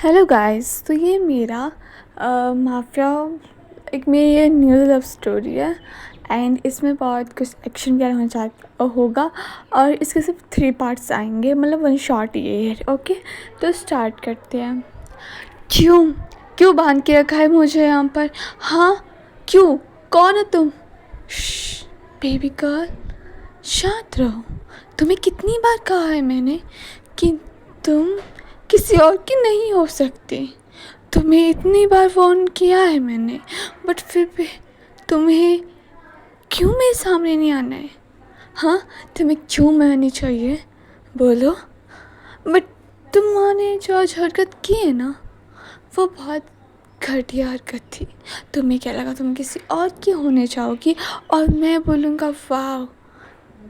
Hello guys. तो ये मेरा माफिया एक मेरी ये न्यू लव स्टोरी है एंड इसमें बहुत कुछ एक्शन क्या होगा और इसके सिर्फ 3 पार्ट्स आएंगे, मतलब वन शॉट ये है। ओके, तो स्टार्ट करते हैं। क्यों क्यों बांध के रखा है मुझे यहाँ पर? हाँ, क्यों? कौन है तुम? बेबी गर्ल, शांत रहो। तुम्हें कितनी बार कहा है मैंने कि तुम किसी और की नहीं हो सकती। तुम्हें इतनी बार वार्न किया है मैंने, बट फिर भी तुम्हें क्यों मेरे सामने नहीं आना है? हाँ, तुम्हें क्यों माननी चाहिए? बोलो। बट तुमने जो आज हरकत की है ना, वो बहुत घटिया हरकत थी। तुम्हें क्या लगा तुम किसी और की होने चाहोगी और मैं बोलूँगा वाह,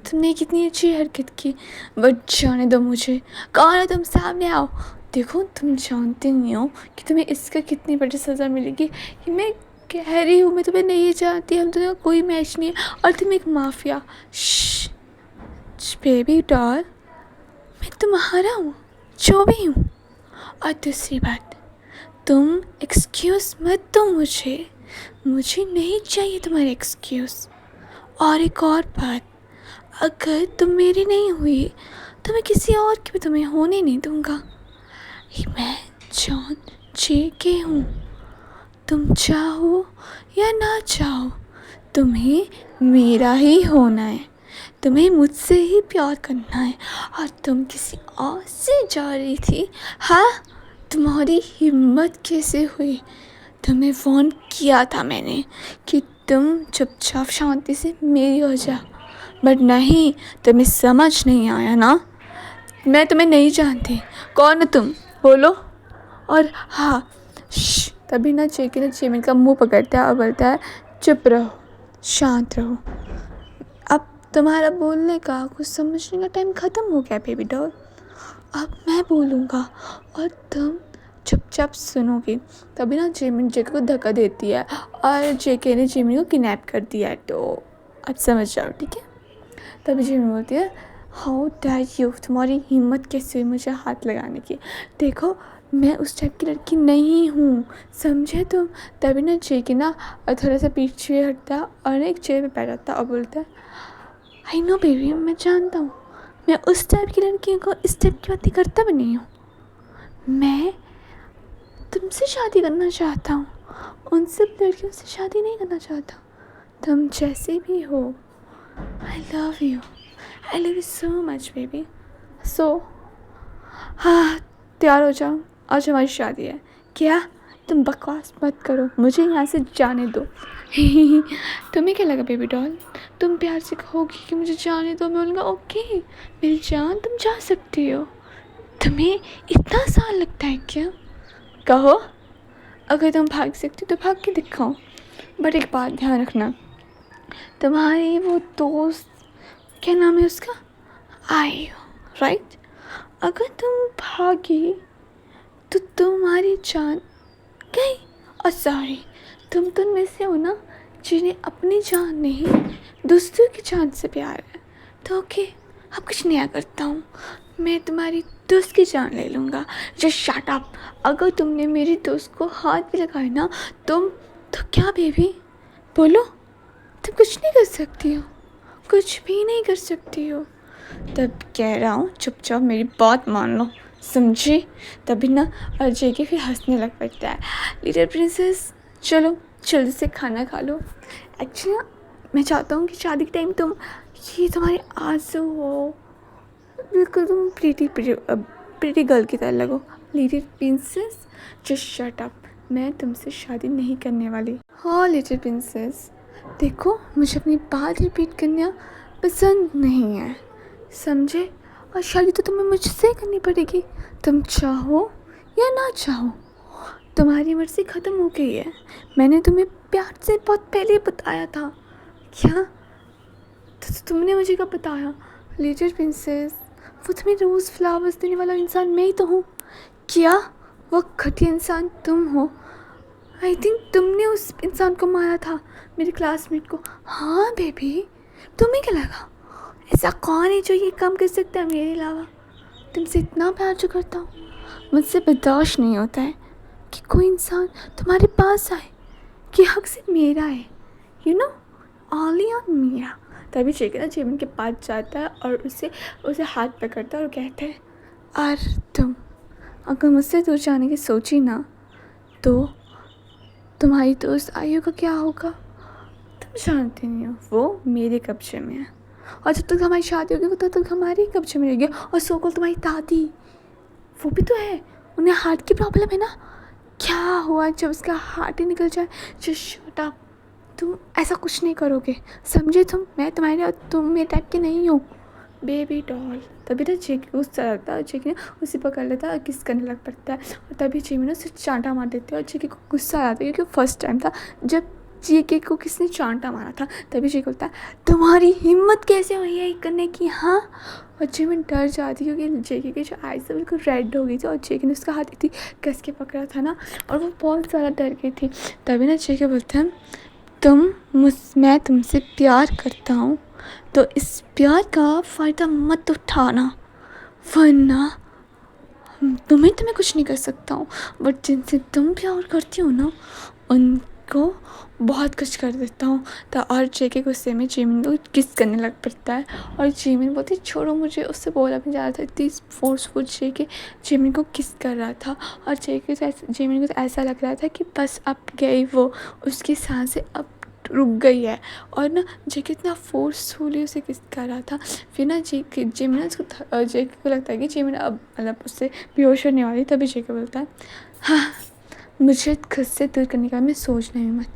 तुमने कितनी अच्छी हरकत की। बट जाने दो मुझे। कौन है तुम? सामने आओ। देखो, तुम जानते नहीं हो कि तुम्हें इसका कितनी बड़ी सज़ा मिलेगी। कि मैं कह रही हूँ, मैं तुम्हें नहीं जानती, हम दोनों कोई मैच नहीं है और तुम एक माफिया। बेबी डॉल, मैं तुम्हारा हूँ, जो भी हूँ। और दूसरी बात, तुम एक्सक्यूज़ मत दो मुझे नहीं चाहिए तुम्हारे एक्सक्यूज़। और एक और बात, अगर तुम मेरी नहीं हुई तो मैं किसी और की भी तुम्हें होने नहीं दूंगा। मैं जॉन जे हूँ। तुम चाहो या ना चाहो, तुम्हें मेरा ही होना है। तुम्हें मुझसे ही प्यार करना है और तुम किसी और से जा रही थी। हाँ, तुम्हारी हिम्मत कैसे हुई? तुम्हें फ़ोन किया था मैंने कि तुम चुपचाप शांति से मेरी हो जा, बट नहीं, तुम्हें समझ नहीं आया ना। मैं तुम्हें नहीं जानती। कौन है तुम? बोलो। और हाँ, तभी ना जेके ने जेमिन का मुंह पकड़ता है और बोलता है, चुप रहो, शांत रहो। अब तुम्हारा बोलने का, कुछ समझने का टाइम ख़त्म हो गया बेबी डॉल। अब मैं बोलूँगा और तुम चुपचाप सुनोगी। तभी ना जेमिन जेके को धक्का देती है और जेके ने जेमिन को किडनैप कर दिया है। तो अब समझ जाओ, ठीक है? तभी जेमिन बोलती है, हाउ डैर यू, तुम्हारी हिम्मत कैसे हुई मुझे हाथ लगाने की? देखो, मैं उस टाइप की लड़की नहीं हूँ, समझे तुम? तभी ना जेके ना थोड़ा सा पीछे हटता और एक चेयर पे बैठ जाता और बोलता है, आई नो बेबी, मैं जानता हूँ, मैं उस टाइप की लड़की को इस टाइप की बातें करता भी नहीं हूँ। मैं तुमसे शादी करना चाहता हूँ, उन सब लड़कियों से शादी नहीं करना चाहता। तुम जैसे भी हो, I love you so much baby. So हाँ, तैयार हो जाओ, आज हमारी शादी है। क्या? तुम बकवास मत करो, मुझे यहाँ से जाने दो। तुम्हें क्या लगा बेबी डॉल, तुम प्यार से कहोगी कि मुझे जाने दो, मैं बोलूँगा ओके मेरी जान, तुम जा सकती हो। तुम्हें इतना साल लगता है क्या? कहो, अगर तुम भाग सकती तो भाग के दिखाओ। बट एक बात ध्यान रखना, तुम्हारी वो दोस्त, क्या नाम है उसका? आयु, राइट? अगर तुम भागी तो तुम्हारी जान गई। और सॉरी, तुम में से हो ना जिन्हें अपनी जान नहीं, दूसरों की जान से प्यार है। तो ओके, अब कुछ नया करता हूँ, मैं तुम्हारी दोस्त की जान ले लूँगा। Just shut up. अगर तुमने मेरी दोस्त को हाथ भी लगाया ना, तुम तो क्या बेबी, बोलो, तुम कुछ नहीं कर सकती हो, कुछ भी नहीं कर सकती हो। तब कह रहा हूँ, चुपचाप मेरी बात मान लो, समझी? तभी ना अजय के फिर हंसने लग पड़ता है। लिटिल प्रिंसेस, चलो जल्दी से खाना खा लो। एक्चुअली मैं चाहता हूँ कि शादी के टाइम तुम, ये तुम्हारे आंसू हो, बिल्कुल तुम प्रीटी गर्ल की तरह लगो। Little princess, just shut up, मैं तुमसे शादी नहीं करने वाली। हाँ लिटिल प्रिंसेस, देखो, मुझे अपनी बात रिपीट करना पसंद नहीं है, समझे? और शादी तो तुम्हें मुझसे करनी पड़ेगी, तुम चाहो या ना चाहो। तुम्हारी मर्जी ख़त्म हो गई है। मैंने तुम्हें प्यार से बहुत पहले बताया था। क्या? तो तुमने मुझे कब बताया? लिटिल प्रिंसेस, वो तुम्हें रोज़ फ्लावर्स देने वाला इंसान मैं ही तो हूँ। क्या? वो घटिया इंसान तुम हो। आई थिंक तुमने उस इंसान को मारा था, मेरे क्लासमेट को। हाँ बेबी, तुम्हें क्या लगा ऐसा कौन है जो ये काम कर सकता है मेरे अलावा? तुमसे इतना प्यार जो करता हूँ। मुझसे बर्दाश्त नहीं होता है कि कोई इंसान तुम्हारे पास आए कि हक सिर्फ मेरा है, यू नो, ओनली ऑन मेरा। तभी चेक ना जेमिन के पास जाता है और उसे हाथ पकड़ता है और कहता है, और तुम अगर मुझसे दूर जाने की सोची ना तो तुम्हारी दोस्त आयु का क्या होगा? तुम जानते नहीं हो, वो मेरे कब्जे में है और जब तक हमारी शादी होगी वो तब तक हमारी कब्जे में रहेगी। और सोकल तुम्हारी दादी, वो भी तो है, उन्हें हार्ट की प्रॉब्लम है ना। क्या हुआ जब उसका हार्ट ही निकल जाए? Just shut up. तुम ऐसा कुछ नहीं करोगे, समझे? मैं तुम्हारे, तुम मेरे टाइप के नहीं हो, बेबी डॉल। तभी ना जेकी को गुस्सा लगता है, जेकी ना उसे पकड़ लेता है और किस करने लग पड़ता है और तभी जेमी ना उसे चांटा मार देती है और जेकी को गुस्सा आ जाता है क्योंकि फर्स्ट टाइम था जब जेकी को किसने चांटा मारा था। तभी जेकी बोलता है, तुम्हारी हिम्मत कैसे हुई है ये करने की, हाँ? और जेमी डर जाती है क्योंकि जेकी की जो आइज़ है बिल्कुल रेड हो गई थी और जेकी ने उसका हाथ इतनी कस के पकड़ा था ना और वो बहुत ज़्यादा डर गई थी। तभी ना जेकी बोलता है, मैं तुमसे प्यार करता हूँ तो इस प्यार का फ़ायदा मत उठाना, वरना तुम्हें कुछ नहीं कर सकता हूँ, बट जिनसे तुम प्यार करती हो ना उनको बहुत कुछ कर देता हूँ। तो और जेके गुस्से में जिमिन को किस करने लग पड़ता है और जिमिन बोलती छोड़ो मुझे, उससे बोला भी जा रहा था, इतनी फोर्सफुल जेके जिमिन को किस कर रहा था और जिमिन को तो ऐसा लग रहा था कि बस अब गई वो, उसकी सांसें अब रुक गई है। और ना जेके इतना फोर्सफुली उसे किस कर रहा था। फिर ना जिमिन उसको जेके को लगता है कि जिमिन अब मतलब उससे बेहोश होने वाली। तभी जेके बोलता है, हाँ मुझे खुद से दूर करने का मैं सोचना ही मत,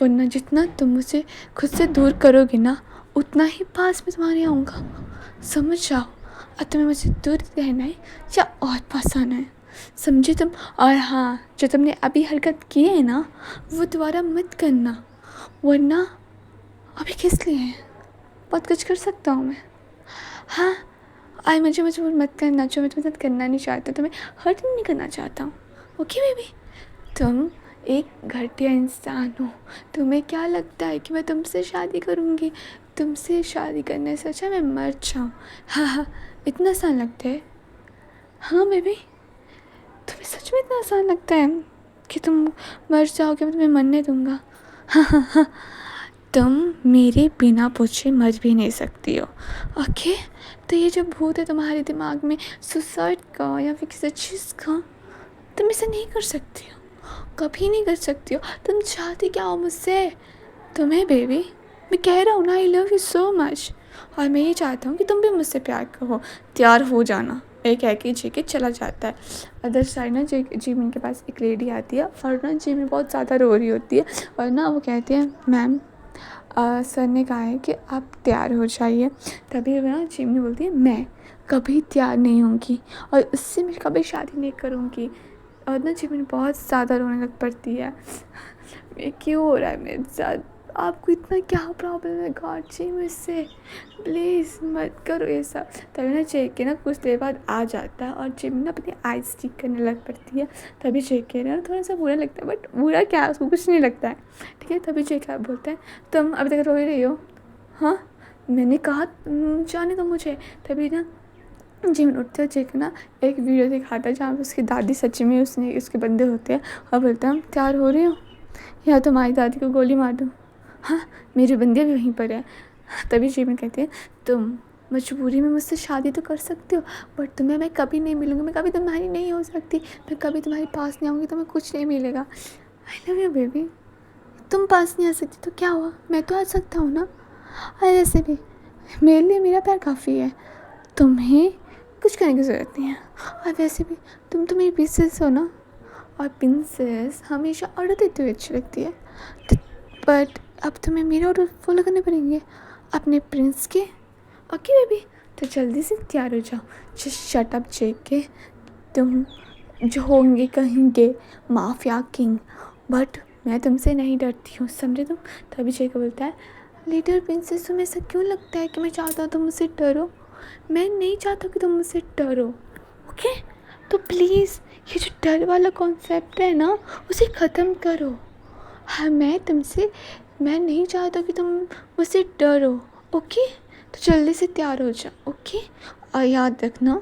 वरना जितना तुम मुझे खुद से दूर करोगे ना उतना ही पास में तुम्हारे आऊँगा, समझ जाओ। और तुम्हें मुझसे दूर रहना है या और पास आना है, समझे तुम? और हाँ, जो तुमने अभी हरकत की है ना वो दोबारा मत करना, वरना अभी किस लिए है, बहुत कुछ कर सकता हूँ मैं। हाँ, आई मुझे मजबूर मत करना, जो मैं तुम्हारे साथ करना नहीं चाहता, तुम्हें हर्ट नहीं करना चाहता हूँ, ओके बेबी? तुम एक घटिया इंसान हो, तुम्हें क्या लगता है कि मैं तुमसे शादी करूँगी? तुमसे शादी करने से अच्छा मैं मर जाऊँ। हाँ हाँ, इतना आसान लगता है? हाँ बेबी, तुम्हें सच में इतना आसान लगता है कि तुम मर जाओगे, मैं तुम्हें मरने दूँगा? हाँ हाँ हाँ, तुम मेरे बिना पूछे मर भी नहीं सकती हो, ओके? तो ये जो भूत है तुम्हारे दिमाग में सुसाइड का या फिर किसी चीज़ का, तुम इसे नहीं कर सकती हो, कभी नहीं कर सकती हो। तुम चाहती क्या हो मुझसे? तुम्हें बेबी, मैं कह रहा हूँ ना, आई लव यू सो मच, और मैं ये चाहता हूँ कि तुम भी मुझसे प्यार करो, तैयार हो जाना। एक कह के जेके चला जाता है। अदर साइड ना जिमिन के पास एक लेडी आती है और ना जिमिन बहुत ज़्यादा रो रही होती है और ना वो कहते हैं, मैम सर ने कहा है कि आप तैयार हो जाइए। तभी ना जिमिन बोलती है, मैं कभी तैयार नहीं होंगी और उससे मैं कभी शादी नहीं करूँगी। और ना जिमिन बहुत ज़्यादा रोने लग पड़ती है, ये क्यों हो रहा है मेरे साथ, आपको इतना क्या प्रॉब्लम है गॉड जी मुझसे, प्लीज़ मत करो ये सब। तभी ना जेके ना कुछ देर बाद आ जाता है और जिमिन ना अपनी आइज़ ठीक करने लग पड़ती है। तभी जेके ना थोड़ा सा बुरा लगता है, बट बुरा क्या, उसको कुछ नहीं लगता है, ठीक है? तभी जेके बोलते हैं, तुम अभी तक रो ही रही हो, हाँ मैंने कहा जाने दो मुझे। तभी ना जिमिन उठते हैं, जेके ना एक वीडियो दिखाता है जहाँ पर उसकी दादी सच्ची में उसके बंदे होते हैं और बोलता है, तैयार हो रही हो या तुम्हारी दादी को गोली मार दूँ? हाँ मेरे बंदे भी वहीं पर है। तभी जिमिन कहते हैं, तुम मजबूरी में मुझसे शादी तो कर सकते हो, बट तुम्हें मैं कभी नहीं मिलूँगी, मैं कभी तुम्हारी नहीं हो सकती, मैं कभी तुम्हारे पास नहीं आऊँगी, तुम्हें कुछ नहीं मिलेगा। आई लव यू बेबी, तुम पास नहीं आ सकती तो क्या हुआ, मैं तो आ सकता हूँ ना। और ऐसे भी मेरे लिए मेरा प्यार काफ़ी है, तुम्हें कुछ करने की ज़रूरत नहीं है। और वैसे भी तुम तो मेरी प्रिंसेस हो ना, और प्रिंसेस हमेशा ऑर्डर देते हुए अच्छी लगती है, बट अब तुम्हें मेरे ऑर्डर फॉलो करने पड़ेंगे अपने प्रिंस के, ओके बेबी? तो जल्दी से तैयार हो जाओ, जस्ट शट अप जेके, तुम जो होंगे कहेंगे माफिया किंग, बट मैं तुमसे नहीं डरती हूँ, समझे तुम? तभी जेके बोलता है, लिटिल प्रिंसेस तुम्हें ऐसा क्यों लगता है कि मैं चाहता हूँ तुम मुझसे डरो? मैं नहीं चाहता कि तुम मुझसे डरो, ओके? तो प्लीज़ ये जो डर वाला कॉन्सेप्ट है ना उसे ख़त्म करो। हाँ मैं नहीं चाहता कि तुम मुझसे डरो, ओके? तो जल्दी से तैयार हो जाओ, ओके? और याद रखना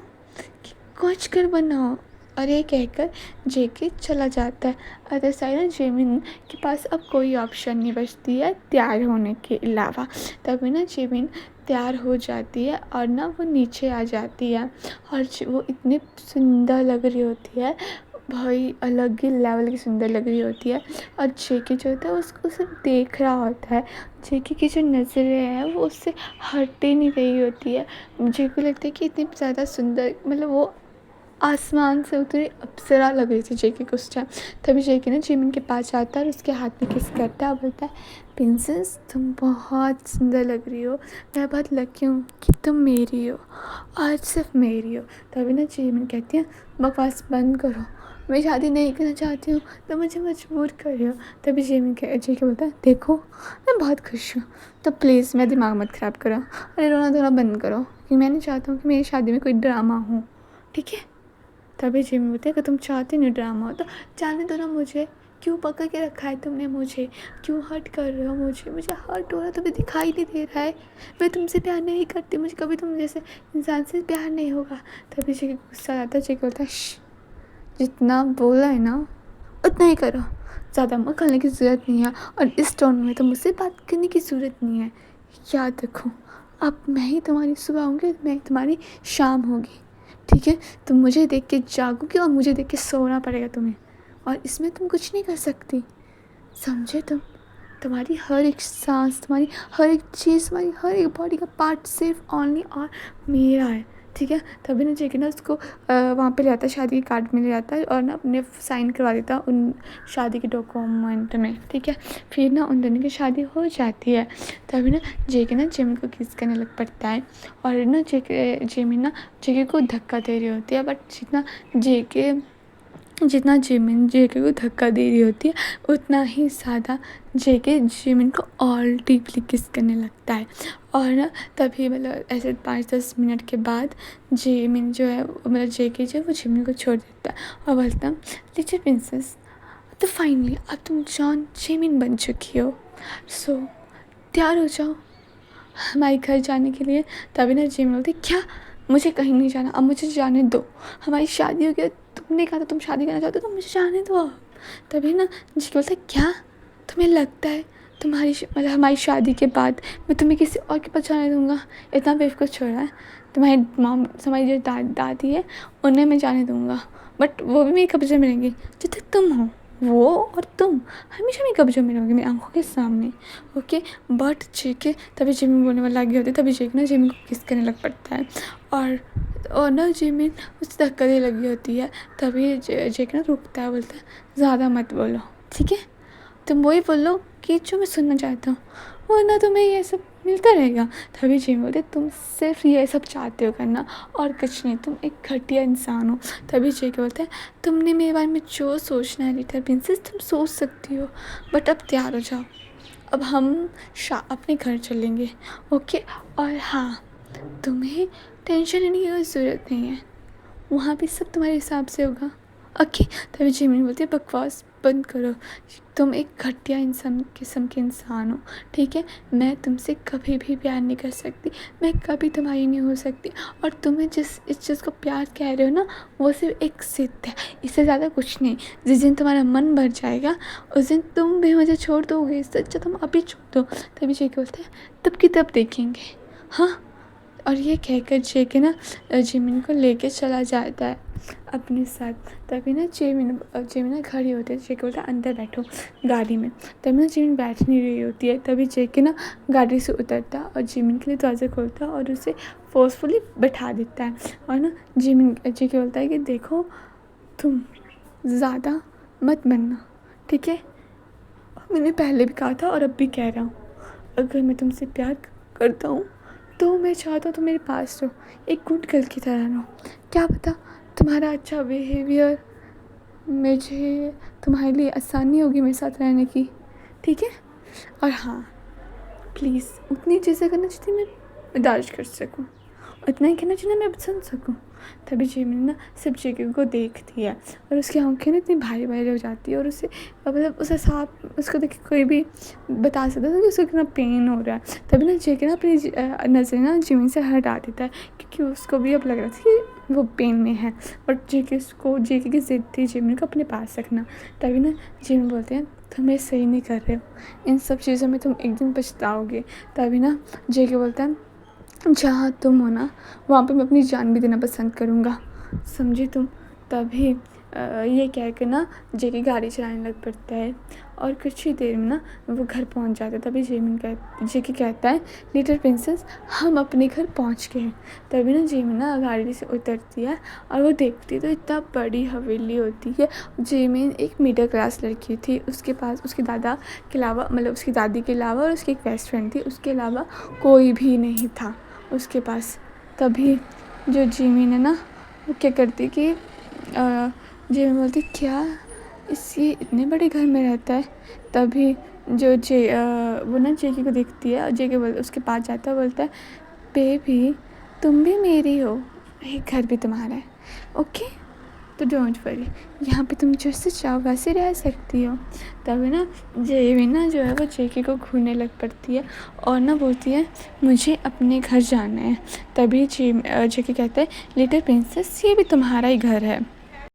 कि कुछ कर बनाओ, और ये कहकर जेके चला जाता है। अदर साइड ना जिमिन के पास अब कोई ऑप्शन नहीं बचती है तैयार होने के अलावा। तभी ना जिमिन तैयार हो जाती है और ना वो नीचे आ जाती है और वो इतनी सुंदर लग रही होती है, भाई अलग ही लेवल की सुंदर लग रही होती है। और जेके जो होता है उसको सिर्फ देख रहा होता है। जेके की जो नज़रें हैं वो उससे हट ही नहीं रही होती है। जेके को लगता है कि इतनी ज़्यादा सुंदर, मतलब वो आसमान से उतरी अप्सरा लग रही थी जेके को उस टाइम। तभी जेके ना जिमिन के पास जाता है और उसके हाथ में किस करता है और बोलता है, प्रिंसेस तुम बहुत सुंदर लग रही हो, मैं बहुत लकी हूँ कि तुम मेरी हो, आज सिर्फ मेरी हो। तभी ना जिमिन कहती है, बकवास बंद करो, मैं शादी नहीं करना चाहती हूँ तो मुझे मजबूर कर रही हो। तभी जेके बोलता है, देखो मैं बहुत खुश हूँ, तो प्लीज़ मेरा दिमाग मत ख़राब करो, अरे रोना धोना बंद करो, क्योंकि मैं नहीं चाहता हूँ कि मेरी शादी में कोई ड्रामा हो, ठीक है। तभी जिमी बोलती है कि तुम चाहती नहीं ड्रामा हो तो जाने दो ना मुझे, क्यों पकड़ के रखा है तुमने मुझे, क्यों हर्ट कर रहे हो मुझे हर्ट हो रहा तुम्हें दिखाई नहीं दे रहा है, मैं तुमसे प्यार नहीं करती, मुझे कभी तुम जैसे इंसान से प्यार नहीं होगा। तभी जी गुस्सा आता है, जी बोलता है, जितना बोला है ना उतना ही करो, ज़्यादा मत करने की ज़रूरत नहीं है, और इस टोन में तो मुझसे बात करने की ज़रूरत नहीं है। याद रखो, अब मैं ही तुम्हारी सुबह होंगी, मैं ही तुम्हारी शाम होगी, ठीक है। तुम मुझे देख के जागोगे और मुझे देख के सोना पड़ेगा तुम्हें, और इसमें तुम कुछ नहीं कर सकती, समझे तुम। तुम्हारी हर एक सांस, तुम्हारी हर एक चीज़, तुम्हारी हर एक बॉडी का पार्ट सिर्फ ओनली और मेरा है, ठीक है। तभी ना जेके ना उसको वहाँ पे ले जाता है, शादी के कार्ड में ले जाता है और ना अपने साइन करवा देता है उन शादी के डॉक्यूमेंट में, ठीक है। फिर ना उन दोनों की शादी हो जाती है। तभी ना जेके ना जिमिन को किस करने लग पड़ता है और ना जिमिन ना जेके को धक्का दे रही होती है, बट जितना जिमिन जेके को धक्का दे रही होती है उतना ही ज़्यादा जेके जिमिन को और डीपली किस करने लगता है। और ना तभी मतलब ऐसे 5-10 मिनट के बाद जिमिन जो है, मतलब जेके जो है वो जिमिन को छोड़ देता है और बोलता है, लिटिल प्रिंसेस, तो फाइनली अब तुम जॉन जिमिन बन चुकी हो, सो तैयार हो जाओ हमारे घर जाने के लिए। तभी ना जिमिन बोलती, क्या, मुझे कहीं नहीं जाना, अब मुझे जाने दो, हमारी शादी हो गई, तुमने कहा था तुम शादी करना चाहते हो तो मुझे जाने दो अब। तभी ना जी बोलता है, क्या तुम्हें लगता है तुम्हारी मतलब हमारी शादी के बाद मैं तुम्हें किसी और के पास जाने दूँगा, इतना बेवकूफ़ छोड़ा है। तुम्हारी जो दादी है उन्हें मैं जाने दूँगा, बट वो भी मेरे कब्जे में रहेंगी, जब तक तुम हो वो और तुम हमेशा मेरे कब्जे में रहोगे, मेरी आंखों के सामने, ओके। बट जेके तभी जिमिन बोलने वाला लगी होती है, तभी जेके ना जिमिन को किस करने लग पड़ता है और ना जिमिन उससे धक्का देने लगी होती है। तभी जेके ना रुकता है, बोलता है, ज़्यादा मत बोलो, ठीक है, तुम वही बोलो कि जो मैं सुनना चाहता हूँ, वरना तुम्हें ये सब मिलता रहेगा। तभी जिमिन बोलते, तुम सिर्फ ये सब चाहते हो करना और कुछ नहीं, तुम एक घटिया इंसान हो। तभी जेके बोलते हैं, तुमने मेरे बारे में जो सोचना है लिटिल प्रिंसेस तुम सोच सकती हो, बट अब तैयार हो जाओ, अब हम अपने घर चलेंगे, ओके। और हाँ, तुम्हें टेंशन लेने की कोई ज़रूरत नहीं है, वहाँ भी सब तुम्हारे हिसाब से होगा, ओके। तभी जिमिन बोलती है, बकवास बंद करो, तुम एक घटिया इंसान किस्म के इंसान हो, ठीक है, मैं तुमसे कभी भी प्यार नहीं कर सकती, मैं कभी तुम्हारी नहीं हो सकती, और तुम्हें जिस इस चीज़ को प्यार कह रहे हो ना वो सिर्फ एक जिद है, इससे ज़्यादा कुछ नहीं। जिस दिन तुम्हारा मन भर जाएगा उस दिन तुम भी मुझे छोड़ दोगे, इससे अच्छा तुम अभी छोड़ दो। तभी जेके बोलते हैं, तब की तब देखेंगे, हाँ। और ये कहकर जेके ना जिमिन को लेके चला जाता है अपने साथ। तभी ना जिमिन ना खड़ी होती है, जेके बोलता है, अंदर बैठो गाड़ी में। तभी ना जिमिन बैठ नहीं रही होती है, तभी जेके ना गाड़ी से उतरता और जिमिन के लिए दरवाज़ा खोलता और उसे फोर्सफुली बैठा देता है। और ना जेके बोलता है कि देखो तुम ज़्यादा मत बनना, ठीक है, मैंने पहले भी कहा था और अब भी कह रहा हूँ, अगर मैं तुमसे प्यार करता हूँ तो मैं चाहता हूँ तुम मेरे पास रहो, एक गुड गर्ल की तरह रहो, क्या पता तुम्हारा अच्छा बिहेवियर मुझे तुम्हारे लिए आसानी होगी मेरे साथ रहने की, ठीक है। और हाँ, प्लीज़ उतनी चीज़ें करना जितनी मैं बर्दाश्त कर सकूँ, उतना ही कहना जितना मैं सुन सकूँ। तभी जिमिन ना सिर्फ जेके को देखती है और उसकी आंखें ना इतनी भारी भारी हो जाती है और उसे मतलब उसे साफ उसको देख के कोई भी बता सकता था कि उसको कितना पेन हो रहा है। तभी ना जेके ना अपनी नज़रें ना जिमिन से हटा देता है, क्योंकि उसको भी अब लग रहा था कि वो पेन में है। और जेके की ज़िद थी जिमिन को अपने पास रखना। तभी ना जिमिन बोलते हैं तुम ये सही नहीं कर रहे हो, इन सब चीज़ों में तुम एक दिन पछताओगे। तभी ना जेके बोलता है जहाँ तुम हो ना वहाँ पे मैं अपनी जान भी देना पसंद करूँगा, समझी तुम। तभी ये कह के ना जेके गाड़ी चलाने लग पड़ता है और कुछ ही देर में ना वो घर पहुंच जाता है। तभी जेके कहता है लिटिल प्रिंसेस हम अपने घर पहुंच गए हैं। तभी ना जेमिन ना गाड़ी से उतरती है और वो देखती है तो इतना बड़ी हवेली होती है। जेमिन एक मिडिल क्लास लड़की थी, उसके पास उसके दादा के अलावा मतलब उसकी दादी के अलावा और उसकी एक बेस्ट फ्रेंड थी, उसके अलावा कोई भी नहीं था उसके पास। तभी जो जेमिन है ना वो क्या करती कि जेमिन बोलती क्या ये इतने बड़े घर में रहता है। तभी वो ना जेके को देखती है और जेके उसके पास जाता है, बोलता है बेबी तुम भी मेरी हो, ये घर भी तुम्हारा है, ओके तो डोंट वरी, यहाँ पे तुम जैसे चाहो वैसे रह सकती हो। तभी ना जेमिन ना जो है वो जेके को घूरने लग पड़ती है और ना बोलती है मुझे अपने घर जाना है। तभी जेके कहता है लिटिल प्रिंसेस ये भी तुम्हारा ही घर है।